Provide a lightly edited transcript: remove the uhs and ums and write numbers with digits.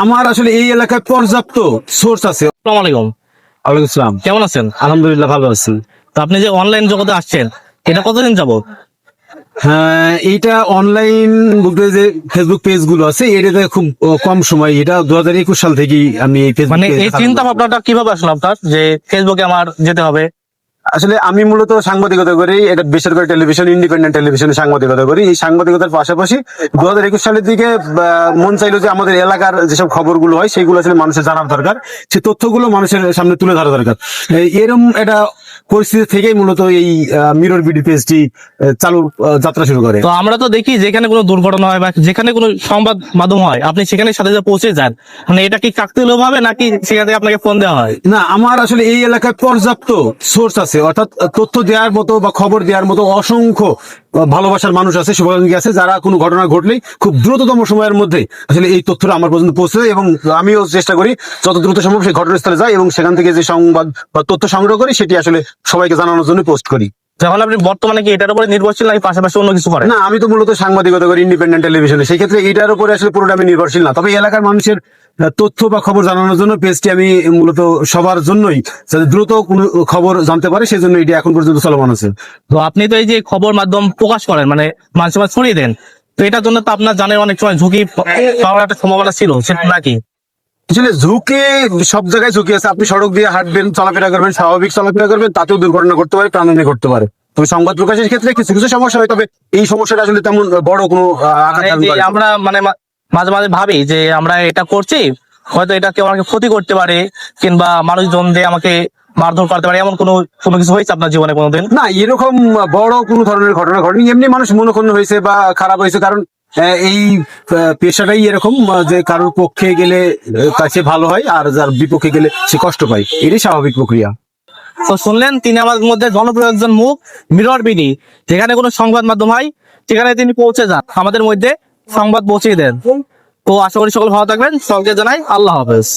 আমার আসলে এই এলাকায় পর্যাপ্ত সোর্স আছে। আসসালামু আলাইকুম। ওয়ালাইকুম আসসালাম। কেমন আছেন? আলহামদুলিল্লাহ ভালো আছি। তো আপনি যে অনলাইন জগতে আসছেন, এটা কতদিন যাবত? হ্যাঁ, এইটা অনলাইন বলতে যে ফেসবুক পেজ গুলো আছে এটাতে খুব কম সময়, এটা 2021 সাল থেকেই আমি এই ফেসবুক মানে এই চিন্তা ভাবনাটা কিভাবে আসলো আপনার যে ফেসবুকে আমার যেতে হবে? আসলে আমি মূলত সাংবাদিকতা করি, এটা বেসরকারি টেলিভিশন, ইন্ডিপেন্ডেন্ট টেলিভিশনে সাংবাদিকতা করি। এই সাংবাদিকতার পাশাপাশি 2021 সালের দিকে মন চাইলো যে আমাদের এলাকার যেসব খবরগুলো হয় সেগুলো আসলে মানুষের জানার দরকার, সেই তথ্যগুলো মানুষের সামনে তুলে ধরা দরকার। এরকম একটা পরিস্থিতি থেকেই মূলত এই মিরর বিডি পেজটি চালু যাত্রা শুরু করে। তো আমরা তো দেখি যেখানে কোনো দুর্ঘটনা হয় বা যেখানে কোনো সংবাদ মাধ্যম হয়, আপনি সেখানে সাথে সাথে পৌঁছে যান। মানে এটা কি কাকতালীয় ভাবে নাকি সেখান থেকে আপনাকে ফোন দেওয়া হয়? না, আমার আসলে এই এলাকায় পর্যাপ্ত সোর্স আছে, অর্থাৎ তথ্য দেওয়ার মতো বা খবর দেওয়ার মতো অসংখ্য ভালোবাসার মানুষ আছে, শুভাকাঙ্ক্ষী আছে, যারা কোনো ঘটনা ঘটলেই খুব দ্রুততম সময়ের মধ্যে আসলে এই তথ্যটা আমার পর্যন্ত পৌঁছে যায়। এবং আমিও চেষ্টা করি যত দ্রুত সম্ভব সেই ঘটনাস্থলে যাই এবং সেখান থেকে যে সংবাদ বা তথ্য সংগ্রহ করি সেটি আসলে সবাইকে জানানোর জন্য পোস্ট করি। যখন আপনি বর্তমানে কি এটার উপরে নির্ভরশীল নাকি পাশাপাশি অন্য কিছু করেন? না, আমি তো মূলত সাংবাদিকতা করি ইন্ডিপেন্ডেন্ট টেলিভিশনে, সেই ক্ষেত্রে এটার উপরে আসলে পুরোটা আমি নির্ভরশীল না। তবে এলাকার মানুষের তথ্য বা খবর জানানোর জন্য পেজটি আমি মূলত সবার জন্যই, যাতে দ্রুত কোনো খবর জানতে পারে সেই জন্য এটি এখন পর্যন্ত চলমান আছে। তো আপনি তো এই যে খবর মাধ্যম প্রকাশ করেন, মানে মানুষের মাঝে ছড়িয়ে দেন, তো এটার জন্য তো আপনার জানেন অনেক সময় ঝুঁকি পাওয়ার একটা সম্ভাবনা ছিল, সেটা নাকি? আসলে ঝুঁকি, সব জায়গায় ঝুঁকি আছে। আপনি সড়ক দিয়ে হাঁটবেন, চলাফেরা করবেন, স্বাভাবিক চলাফেরা করবেন, তাতেও দুর্ঘটনা ঘটতে পারে, প্রাণহানি ঘটতে পারে। তবে সংবাদ প্রকাশের ক্ষেত্রে কিছু কিছু সমস্যা হয়, তবে এই সমস্যাটা আসলে তেমন বড় কোনো আঘাত মানে হানতে যে পারে না। আমরা মানে মাঝে মাঝে ভাবি যে আমরা এটা করছি, হয়তো এটা কেউ আমাকে ক্ষতি করতে পারে, কিংবা মানুষজন যে আমাকে মারধর করতে পারে, এমন কোনো কোনো কিছু হয়েছে আপনার জীবনে কোনোদিন? না, এরকম বড় কোনো ধরনের ঘটনা ঘটেনি। এমনি মানুষ মনোক্ষুণ্ণ হয়েছে বা খারাপ হয়েছে, কারণ এই পেশাটাই এরকম যে কারোর পক্ষে গেলে কাছে ভালো হয়, আর যার বিপক্ষে গেলে সে কষ্ট পায়, এটাই স্বাভাবিক প্রক্রিয়া। তো শুনলেন, তিনি আমাদের মধ্যে জনপ্রিয় একজন মুখ, মিরর বিডি। যেখানে কোনো সংবাদ মাধ্যম হয় সেখানে তিনি পৌঁছে যান, আমাদের মধ্যে সংবাদ পৌঁছে দেন। তো আশা করি সকল ভালো থাকবেন। সকলকে জানাই আল্লাহ হাফেজ।